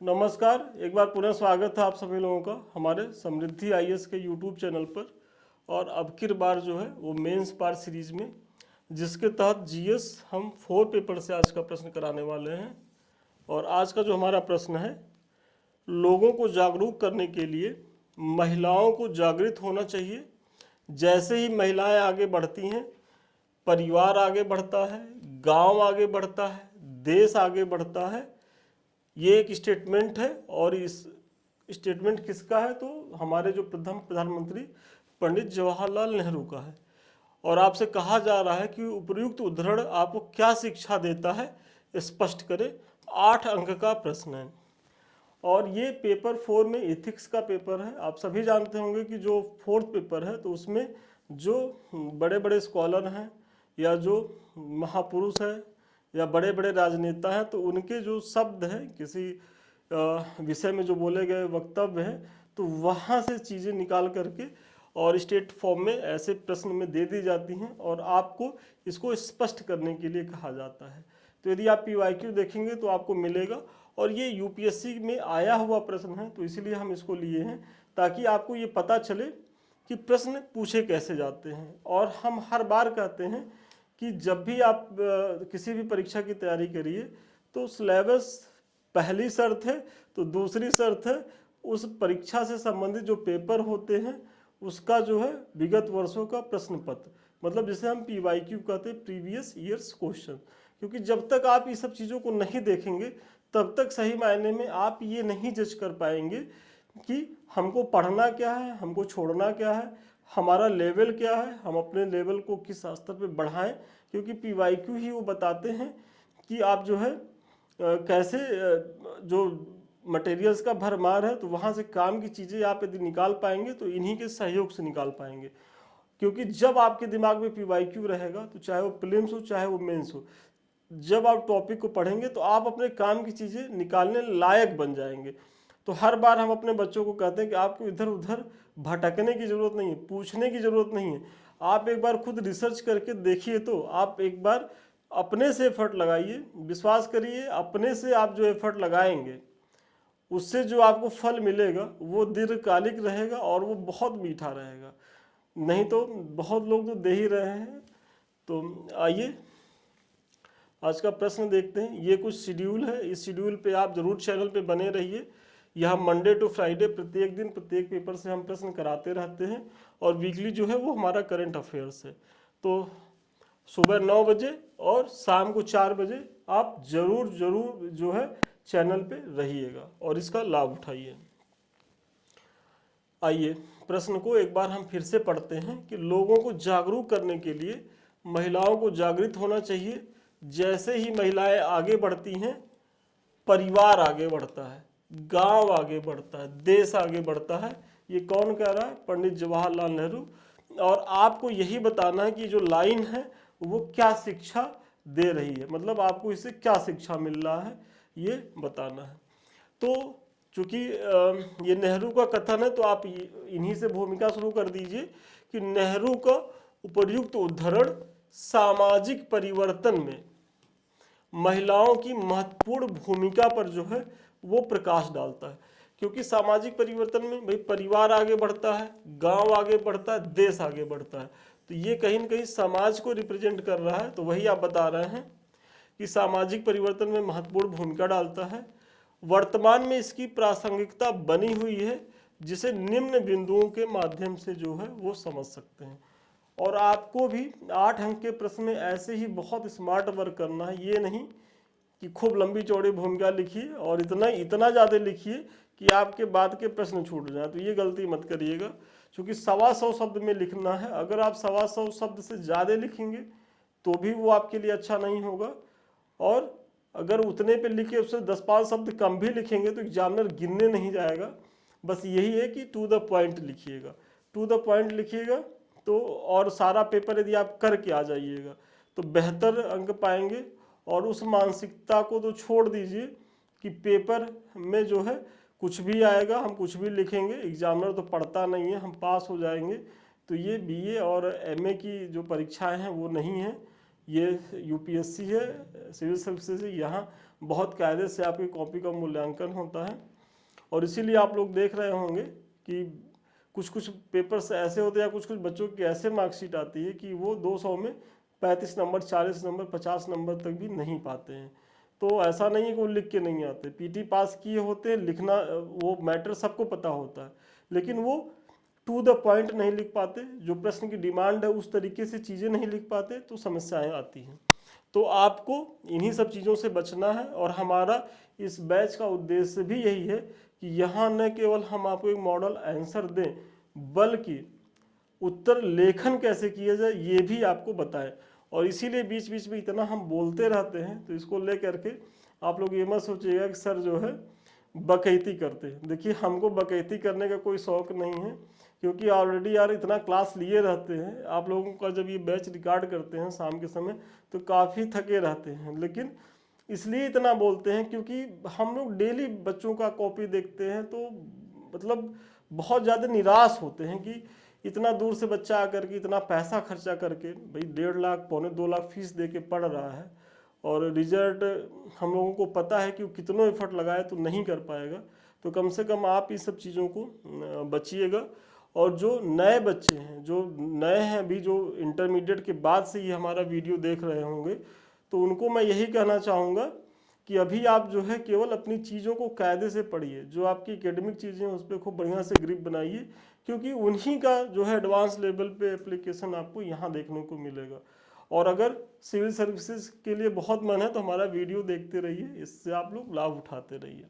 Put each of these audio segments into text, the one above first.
नमस्कार। एक बार पुनः स्वागत है आप सभी लोगों का हमारे समृद्धि आईएएस के यूट्यूब चैनल पर। और अब की बार जो है वो मेंस पार्ट सीरीज में, जिसके तहत जीएस हम 4 पेपर से आज का प्रश्न कराने वाले हैं। और आज का जो हमारा प्रश्न है, लोगों को जागरूक करने के लिए महिलाओं को जागृत होना चाहिए। जैसे ही महिलाएं आगे बढ़ती हैं, परिवार आगे बढ़ता है, गांव आगे बढ़ता है, देश आगे बढ़ता है। ये एक स्टेटमेंट है। और इस स्टेटमेंट किसका है? तो हमारे जो प्रथम प्रधानमंत्री पंडित जवाहरलाल नेहरू का है। और आपसे कहा जा रहा है कि उपर्युक्त उद्धरण आपको क्या शिक्षा देता है, स्पष्ट करें। 8 अंक का प्रश्न है। और ये पेपर 4 में एथिक्स का पेपर है। आप सभी जानते होंगे कि जो 4th पेपर है तो उसमें जो बड़े बड़े स्कॉलर हैं या जो महापुरुष हैं या बड़े बड़े राजनेता हैं, तो उनके जो शब्द हैं, किसी विषय में जो बोले गए वक्तव्य हैं, तो वहाँ से चीज़ें निकाल करके और स्टेट फॉर्म में ऐसे प्रश्न में दे दी जाती हैं और आपको इसको स्पष्ट करने के लिए कहा जाता है। तो यदि आप PYQ देखेंगे तो आपको मिलेगा। और ये यूपीएससी में आया हुआ प्रश्न है, तो इसीलिए हम इसको लिए हैं ताकि आपको ये पता चले कि प्रश्न पूछे कैसे जाते हैं। और हम हर बार कहते हैं कि जब भी आप किसी भी परीक्षा की तैयारी करिए तो सिलेबस पहली शर्त है। तो दूसरी शर्त है उस परीक्षा से संबंधित जो पेपर होते हैं उसका जो है विगत वर्षों का प्रश्न पत्र, मतलब जिसे हम PYQ कहते हैं, प्रीवियस ईयर्स क्वेश्चन। क्योंकि जब तक आप ये सब चीज़ों को नहीं देखेंगे तब तक सही मायने में आप ये नहीं जज कर पाएंगे कि हमको पढ़ना क्या है, हमको छोड़ना क्या है, हमारा लेवल क्या है, हम अपने लेवल को किस स्तर पे बढ़ाएं। क्योंकि PYQ ही वो बताते हैं कि आप जो है कैसे जो मटेरियल्स का भरमार है, तो वहाँ से काम की चीज़ें आप यदि निकाल पाएंगे तो इन्हीं के सहयोग से निकाल पाएंगे। क्योंकि जब आपके दिमाग में PYQ रहेगा, तो चाहे वो प्रीलिम्स हो चाहे वो मेंस हो, जब आप टॉपिक को पढ़ेंगे तो आप अपने काम की चीज़ें निकालने लायक बन जाएंगे। तो हर बार हम अपने बच्चों को कहते हैं कि आपको इधर उधर भटकने की ज़रूरत नहीं है, पूछने की ज़रूरत नहीं है। आप एक बार खुद रिसर्च करके देखिए, तो आप एक बार अपने से एफर्ट लगाइए। विश्वास करिए, अपने से आप जो एफर्ट लगाएंगे उससे जो आपको फल मिलेगा वो दीर्घकालिक रहेगा और वो बहुत मीठा रहेगा। नहीं तो बहुत लोग तो दे ही रहे हैं। तो आइए आज का प्रश्न देखते हैं। ये कुछ शेड्यूल है, इस शेड्यूल पे आप जरूर चैनल पे बने रहिए। यह मंडे टू फ्राइडे प्रत्येक दिन प्रत्येक पेपर से हम प्रश्न कराते रहते हैं। और वीकली जो है वो हमारा करंट अफेयर्स है। तो सुबह 9 बजे और शाम को 4 बजे आप जरूर जरूर जो है चैनल पे रहिएगा और इसका लाभ उठाइए। आइए प्रश्न को एक बार हम फिर से पढ़ते हैं कि लोगों को जागरूक करने के लिए महिलाओं को जागृत होना चाहिए। जैसे ही महिलाएं आगे बढ़ती हैं, परिवार आगे बढ़ता है, गांव आगे बढ़ता है, देश आगे बढ़ता है। ये कौन कह रहा है? पंडित जवाहरलाल नेहरू। और आपको यही बताना है कि जो लाइन है वो क्या शिक्षा दे रही है, मतलब आपको इससे क्या शिक्षा मिल रहा है, ये बताना है। तो चूंकि ये नेहरू का कथन है, तो आप इन्हीं से भूमिका शुरू कर दीजिए कि नेहरू का उपर्युक्त उद्धरण सामाजिक परिवर्तन में महिलाओं की महत्वपूर्ण भूमिका पर जो है वो प्रकाश डालता है। क्योंकि सामाजिक परिवर्तन में भाई परिवार आगे बढ़ता है, गांव आगे बढ़ता है, देश आगे बढ़ता है। तो ये कहीं ना कहीं समाज को रिप्रेजेंट कर रहा है। तो वही आप बता रहे हैं कि सामाजिक परिवर्तन में महत्वपूर्ण भूमिका डालता है। वर्तमान में इसकी प्रासंगिकता बनी हुई है, जिसे निम्न बिंदुओं के माध्यम से जो है वो समझ सकते हैं। और आपको भी 8 अंक के प्रश्न में ऐसे ही बहुत स्मार्ट वर्क करना है। ये नहीं कि खूब लंबी चौड़ी भूमिका लिखिए और इतना ज़्यादा लिखिए कि आपके बाद के प्रश्न छूट जाए। तो ये गलती मत करिएगा, क्योंकि 125 शब्द में लिखना है। अगर आप 125 शब्द से ज़्यादा लिखेंगे तो भी वो आपके लिए अच्छा नहीं होगा। और अगर उतने पे लिखे उससे 10-5 शब्द कम भी लिखेंगे तो एग्जामिनर गिनने नहीं जाएगा। बस यही है कि टू द पॉइंट लिखिएगा, टू द पॉइंट लिखिएगा। तो और सारा पेपर यदि आप करके आ जाइएगा तो बेहतर अंक पाएंगे। और उस मानसिकता को तो छोड़ दीजिए कि पेपर में जो है कुछ भी आएगा, हम कुछ भी लिखेंगे, एग्जामिनर तो पढ़ता नहीं है, हम पास हो जाएंगे। तो ये BA और MA की जो परीक्षाएं हैं वो नहीं है। ये यूपीएससी है, सिविल सर्विसेज है, यहाँ बहुत कायदे से आपकी कॉपी का मूल्यांकन होता है। और इसीलिए आप लोग देख रहे होंगे कि कुछ कुछ पेपर्स ऐसे होते हैं या कुछ कुछ बच्चों की ऐसे मार्कशीट आती है कि वो 200 में 35 नंबर, 40 नंबर, 50 नंबर तक भी नहीं पाते हैं। तो ऐसा नहीं है कि वो लिख के नहीं आते, पीटी पास किए होते हैं, लिखना वो मैटर सबको पता होता है, लेकिन वो टू द पॉइंट नहीं लिख पाते, जो प्रश्न की डिमांड है उस तरीके से चीज़ें नहीं लिख पाते, तो समस्याएं आती हैं। तो आपको इन्हीं सब चीज़ों से बचना है। और हमारा इस बैच का उद्देश्य भी यही है कि यहाँ न केवल हम आपको एक मॉडल आंसर दें, बल्कि उत्तर लेखन कैसे किया जाए ये भी आपको बताएं। और इसीलिए बीच बीच में इतना हम बोलते रहते हैं, तो इसको ले करके आप लोग ये मत सोचिएगा कि सर जो है बकैती करते हैं। देखिए, हमको बकैती करने का कोई शौक नहीं है, क्योंकि ऑलरेडी यार इतना क्लास लिए रहते हैं। आप लोगों का जब ये बैच रिकॉर्ड करते हैं शाम के समय तो काफ़ी थके रहते हैं, लेकिन इसलिए इतना बोलते हैं क्योंकि हम लोग डेली बच्चों का कॉपी देखते हैं, तो मतलब बहुत ज़्यादा निराश होते हैं कि इतना दूर से बच्चा आकर के इतना पैसा खर्चा करके, भाई 1.5 लाख, 2.25 लाख फीस दे के पढ़ रहा है, और रिजल्ट हम लोगों को पता है कि वो कितनों एफर्ट लगाए तो नहीं कर पाएगा। तो कम से कम आप इस सब चीज़ों को बचिएगा। और जो नए बच्चे हैं, जो नए हैं अभी, जो इंटरमीडिएट के बाद से ये हमारा वीडियो देख रहे होंगे, तो उनको मैं यही कहना चाहूँगा कि अभी आप जो है केवल अपनी चीज़ों को कायदे से पढ़िए, जो आपकी एकेडमिक चीज़ें हैं उस पर खूब बढ़िया से ग्रिप बनाइए, क्योंकि उन्हीं का जो है एडवांस लेवल पे एप्लीकेशन आपको यहाँ देखने को मिलेगा। और अगर सिविल सर्विसेज के लिए बहुत मन है तो हमारा वीडियो देखते रहिए, इससे आप लोग लाभ उठाते रहिए।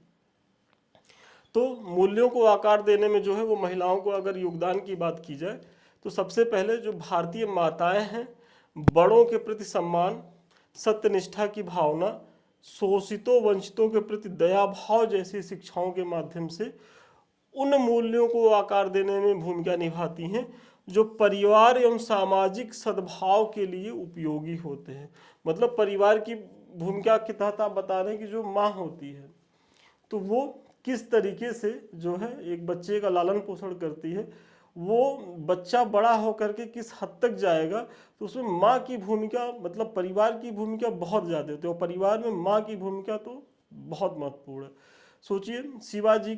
तो मूल्यों को आकार देने में जो है वो महिलाओं को अगर योगदान की बात की जाए तो सबसे पहले जो भारतीय माताएं हैं, बड़ों के प्रति सम्मान, सत्यनिष्ठा की भावना, शोषितों वंचितों के प्रति दया भाव जैसी शिक्षाओं के माध्यम से उन मूल्यों को आकार देने में भूमिका निभाती हैं जो परिवार एवं सामाजिक सद्भाव के लिए उपयोगी होते हैं। मतलब परिवार की भूमिका के तहत आप बता रहे हैं कि जो माँ होती है तो वो किस तरीके से जो है एक बच्चे का लालन पोषण करती है, वो बच्चा बड़ा होकर के किस हद तक जाएगा, तो उसमें माँ की भूमिका, मतलब परिवार की भूमिका बहुत ज़्यादा होती है, और परिवार में माँ की भूमिका तो बहुत महत्वपूर्ण है। सोचिए, शिवाजी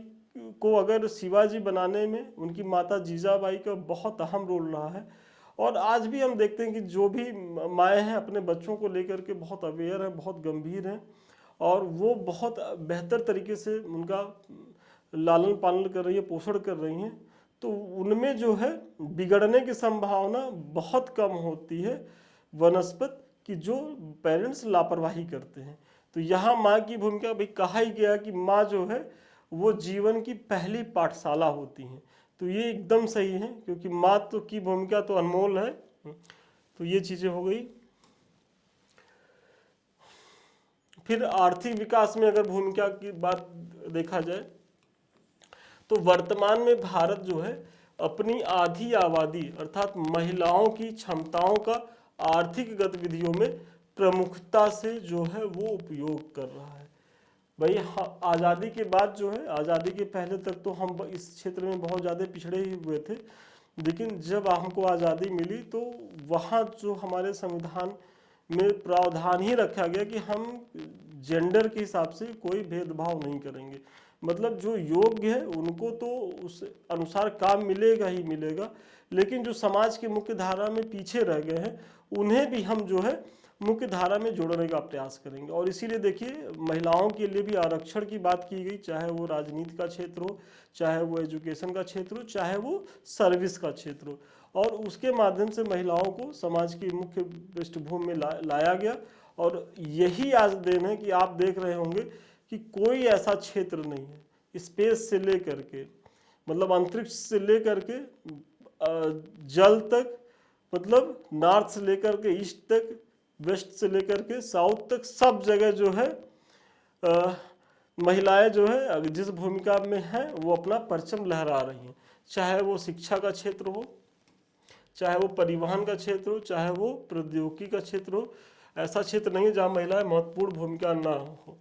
को अगर शिवाजी बनाने में उनकी माता जीजाबाई का बहुत अहम रोल रहा है। और आज भी हम देखते हैं कि जो भी माएँ हैं अपने बच्चों को लेकर के बहुत अवेयर हैं, बहुत गंभीर हैं, और वो बहुत बेहतर तरीके से उनका लालन पालन कर रही है, पोषण कर रही हैं। तो उनमें जो है बिगड़ने की संभावना बहुत कम होती है वनस्पत की जो पेरेंट्स लापरवाही करते हैं। तो यहाँ माँ की भूमिका, भाई कहा ही गया कि माँ जो है वो जीवन की पहली पाठशाला होती है। तो ये एकदम सही है, क्योंकि माँ तो की भूमिका तो अनमोल है। तो ये चीज़ें हो गई। फिर आर्थिक विकास में अगर भूमिका की बात देखा जाए तो वर्तमान में भारत जो है अपनी आधी आबादी अर्थात महिलाओं की क्षमताओं का आर्थिक गतिविधियों में प्रमुखता से जो है वो उपयोग कर रहा है। भाई आज़ादी के बाद जो है, आज़ादी के पहले तक तो हम इस क्षेत्र में बहुत ज़्यादा पिछड़े ही हुए थे, लेकिन जब हमको आज़ादी मिली तो वहाँ जो हमारे संविधान में प्रावधान ही रखा गया कि हम जेंडर के हिसाब से कोई भेदभाव नहीं करेंगे। मतलब जो योग्य है उनको तो उस अनुसार काम मिलेगा ही मिलेगा, लेकिन जो समाज की मुख्य धारा में पीछे रह गए हैं उन्हें भी हम जो है मुख्य धारा में जोड़ने का प्रयास करेंगे। और इसीलिए देखिए, महिलाओं के लिए भी आरक्षण की बात की गई, चाहे वो राजनीति का क्षेत्र हो, चाहे वो एजुकेशन का क्षेत्र हो, चाहे वो सर्विस का क्षेत्र हो, और उसके माध्यम से महिलाओं को समाज की मुख्य पृष्ठभूमि में लाया गया। और यही आज देन है कि आप देख रहे होंगे कि कोई ऐसा क्षेत्र नहीं है, स्पेस से लेकर के, मतलब अंतरिक्ष से लेकर के जल तक, मतलब नॉर्थ से लेकर के ईस्ट तक, वेस्ट से लेकर के साउथ तक, सब जगह जो है महिलाएं जो है जिस भूमिका में हैं वो अपना परचम लहरा रही हैं। चाहे वो शिक्षा का क्षेत्र हो, चाहे वो परिवहन का क्षेत्र हो, चाहे वो प्रौद्योगिकी का क्षेत्र हो, ऐसा क्षेत्र नहीं है जहाँ महिलाएं महत्वपूर्ण भूमिका ना हो।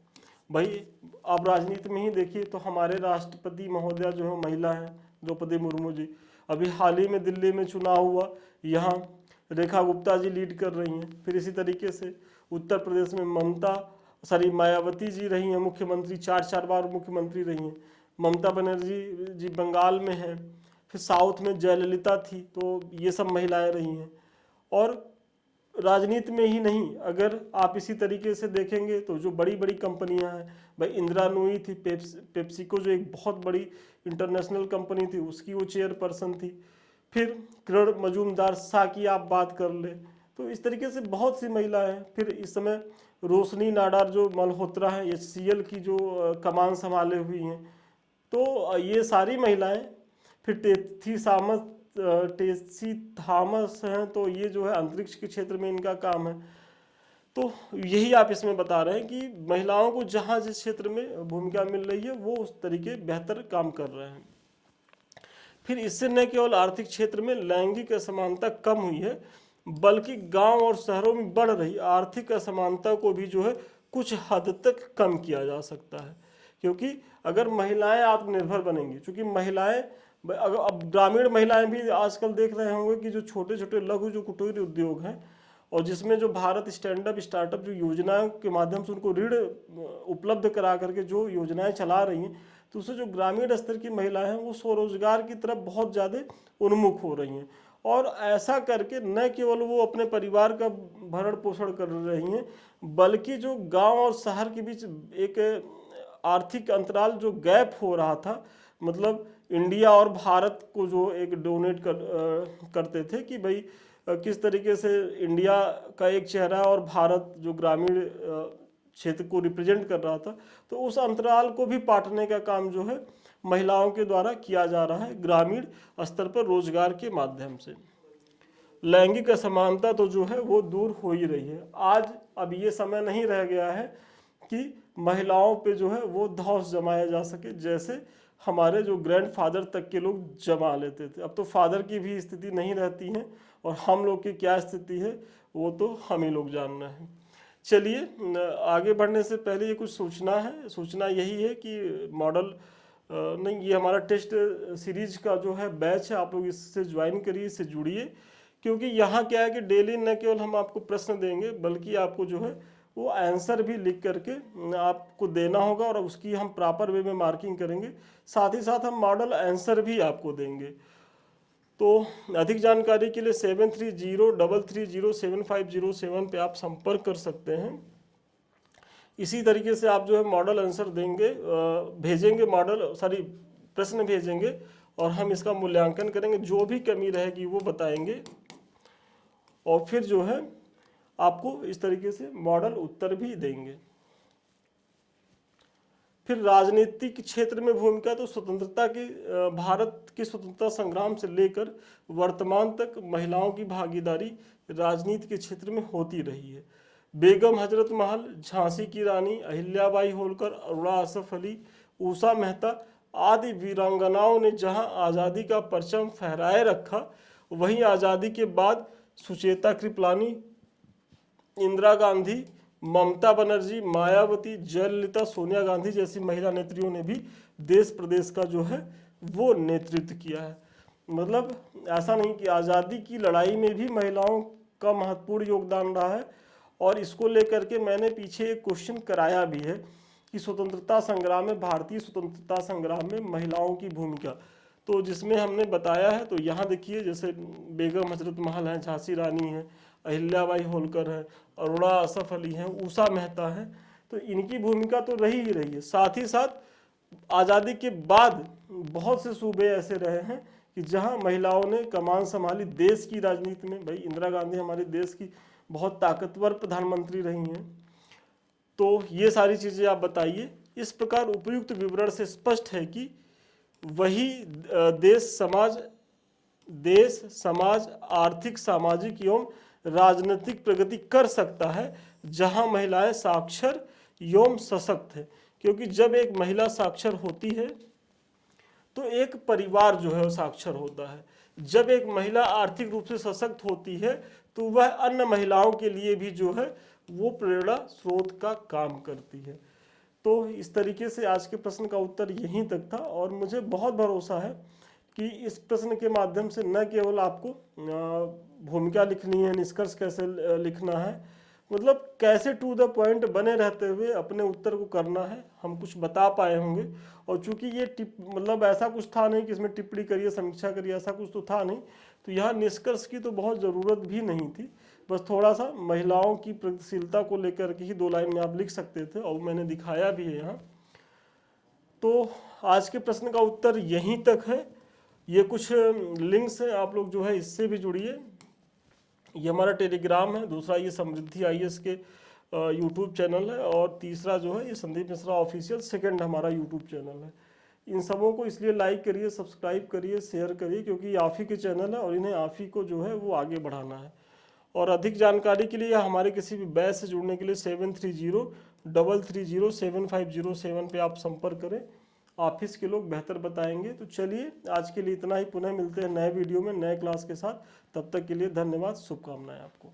भाई आप राजनीति में ही देखिए तो हमारे राष्ट्रपति महोदया जो है महिला हैं, द्रौपदी मुर्मू जी। अभी हाल ही में दिल्ली में चुनाव हुआ, यहाँ रेखा गुप्ता जी लीड कर रही हैं। फिर इसी तरीके से उत्तर प्रदेश में मायावती जी रही हैं मुख्यमंत्री, 4 बार मुख्यमंत्री रही हैं। ममता बनर्जी जी बंगाल में हैं। फिर साउथ में जयललिता थी, तो ये सब महिलाएं रही हैं। और राजनीति में ही नहीं, अगर आप इसी तरीके से देखेंगे तो जो बड़ी बड़ी कंपनियां हैं, भाई इंदिरा नूई थी, पेप्सिको जो एक बहुत बड़ी इंटरनेशनल कंपनी थी, उसकी वो चेयरपर्सन थी। फिर किरण मजूमदार शाह की आप बात कर ले, तो इस तरीके से बहुत सी महिलाएं हैं। फिर इस समय रोशनी नाडार जो मल्होत्रा है, HCL की जो कमान संभाले हुई हैं, तो ये सारी महिलाएं। फिर टेसी थॉमस हैं, तो ये जो है अंतरिक्ष के क्षेत्र में इनका काम है। तो यही आप इसमें बता रहे हैं कि महिलाओं को जहाँ जिस क्षेत्र में भूमिका मिल रही है वो उस तरीके बेहतर काम कर रहे हैं। फिर इससे न केवल आर्थिक क्षेत्र में लैंगिक असमानता कम हुई है, बल्कि गांव और शहरों में बढ़ रही आर्थिक असमानता को भी जो है कुछ हद तक कम किया जा सकता है। क्योंकि अगर महिलाएं आत्मनिर्भर बनेंगी, क्योंकि महिलाएं अब ग्रामीण महिलाएं भी आजकल देख रहे होंगे कि जो छोटे छोटे लघु जो कुटीर उद्योग हैं, और जिसमें जो भारत स्टैंडअप स्टार्टअप जो योजनाओं के माध्यम से उनको ऋण उपलब्ध करा करके जो योजनाएं चला रही हैं, तो उससे जो ग्रामीण स्तर की महिलाएं हैं वो स्वरोजगार की तरफ बहुत ज़्यादा उन्मुख हो रही हैं। और ऐसा करके न केवल वो अपने परिवार का भरण पोषण कर रही हैं, बल्कि जो गांव और शहर के बीच एक आर्थिक अंतराल जो गैप हो रहा था, मतलब इंडिया और भारत को जो एक डोनेट करते थे कि भाई किस तरीके से इंडिया का एक चेहरा और भारत जो ग्रामीण क्षेत्र को रिप्रेजेंट कर रहा था, तो उस अंतराल को भी पाटने का काम जो है महिलाओं के द्वारा किया जा रहा है ग्रामीण स्तर पर रोजगार के माध्यम से। लैंगिक असमानता तो जो है वो दूर हो ही रही है। आज अब ये समय नहीं रह गया है कि महिलाओं पे जो है वो धौंस जमाया जा सके, जैसे हमारे जो ग्रैंडफादर तक के लोग जमा लेते थे। अब तो फादर की भी स्थिति नहीं रहती है, और हम लोग की क्या स्थिति है वो तो हम ही लोग जानना है। चलिए, आगे बढ़ने से पहले ये कुछ सूचना है। सूचना यही है कि मॉडल नहीं, ये हमारा टेस्ट सीरीज का जो है बैच है, आप लोग इससे ज्वाइन करिए, इससे जुड़िए। क्योंकि यहाँ क्या है कि डेली न केवल हम आपको प्रश्न देंगे, बल्कि आपको जो है वो आंसर भी लिख करके आपको देना होगा, और उसकी हम प्रॉपर वे में मार्किंग करेंगे। साथ ही साथ हम मॉडल आंसर भी आपको देंगे। तो अधिक जानकारी के लिए 7303307507 पे आप संपर्क कर सकते हैं। इसी तरीके से आप जो है मॉडल आंसर देंगे, भेजेंगे, प्रश्न भेजेंगे, और हम इसका मूल्यांकन करेंगे। जो भी कमी रहेगी वो बताएंगे, और फिर जो है आपको इस तरीके से मॉडल उत्तर भी देंगे। फिर राजनीतिक क्षेत्र में भूमिका, तो भारत के स्वतंत्रता संग्राम से लेकर वर्तमान तक महिलाओं की भागीदारी राजनीति के क्षेत्र में होती रही है। बेगम हजरत महल, झांसी की रानी अहिल्याबाई होलकर, अरुणा असफ अली, उषा मेहता आदि वीरांगनाओं ने जहां आज़ादी का परचम फहराए रखा, वहीं आज़ादी के बाद सुचेता कृपलानी, इंदिरा गांधी, ममता बनर्जी, मायावती, जयललिता, सोनिया गांधी जैसी महिला नेत्रियों ने भी देश प्रदेश का जो है वो नेतृत्व किया है। मतलब ऐसा नहीं कि आज़ादी की लड़ाई में भी महिलाओं का महत्वपूर्ण योगदान रहा है। और इसको लेकर के मैंने पीछे एक क्वेश्चन कराया भी है कि स्वतंत्रता संग्राम में, भारतीय स्वतंत्रता संग्राम में महिलाओं की भूमिका, तो जिसमें हमने बताया है। तो यहाँ देखिए, जैसे बेगम हजरत महल हैं, झांसी रानी हैं, अहिल्याबाई होलकर है, अरुणा असफ अली हैं, उषा मेहता है, तो इनकी भूमिका तो रही ही रही है। साथ ही साथ आज़ादी के बाद बहुत से सूबे ऐसे रहे हैं कि जहां महिलाओं ने कमान संभाली देश की राजनीति में। भाई इंदिरा गांधी हमारे देश की बहुत ताकतवर प्रधानमंत्री रही हैं। तो ये सारी चीज़ें आप बताइए। इस प्रकार उपयुक्त विवरण से स्पष्ट है कि वही देश समाज आर्थिक, सामाजिक एवं राजनीतिक प्रगति कर सकता है जहां महिलाएं साक्षर एवं सशक्त है। क्योंकि जब एक महिला साक्षर होती है तो एक परिवार जो है वो साक्षर होता है। जब एक महिला आर्थिक रूप से सशक्त होती है तो वह अन्य महिलाओं के लिए भी जो है वो प्रेरणा स्रोत का काम करती है। तो इस तरीके से आज के प्रश्न का उत्तर यहीं तक था, और मुझे बहुत भरोसा है कि इस प्रश्न के माध्यम से न केवल आपको भूमिका लिखनी है, निष्कर्ष कैसे लिखना है, मतलब कैसे टू द पॉइंट बने रहते हुए अपने उत्तर को करना है, हम कुछ बता पाए होंगे। और चूंकि ये मतलब ऐसा कुछ था नहीं कि इसमें टिप्पणी करिए, समीक्षा करिए, ऐसा कुछ तो था नहीं, तो यहाँ निष्कर्ष की तो बहुत ज़रूरत भी नहीं थी। बस थोड़ा सा महिलाओं की प्रगतिशीलता को लेकर के ही 2 लाइन में आप लिख सकते थे, और मैंने दिखाया भी है यहाँ। तो आज के प्रश्न का उत्तर यहीं तक है। ये कुछ लिंक्स हैं, आप लोग जो है इससे भी जुड़िए। ये हमारा टेलीग्राम है, दूसरा ये समृद्धि आईएएस के यूट्यूब चैनल है, और तीसरा जो है ये संदीप मिश्रा ऑफिशियल सेकंड हमारा यूट्यूब चैनल है। इन सबों को इसलिए लाइक करिए, सब्सक्राइब करिए, शेयर करिए, क्योंकि आप ही के चैनल है और इन्हें आप ही को जो है वो आगे बढ़ाना है। और अधिक जानकारी के लिए या हमारे किसी भी बैच से जुड़ने के लिए 7303307507 पे आप संपर्क करें। ऑफिस के लोग बेहतर बताएंगे। तो चलिए आज के लिए इतना ही, पुनः मिलते हैं नए वीडियो में नए क्लास के साथ। तब तक के लिए धन्यवाद, शुभकामनाएं आपको।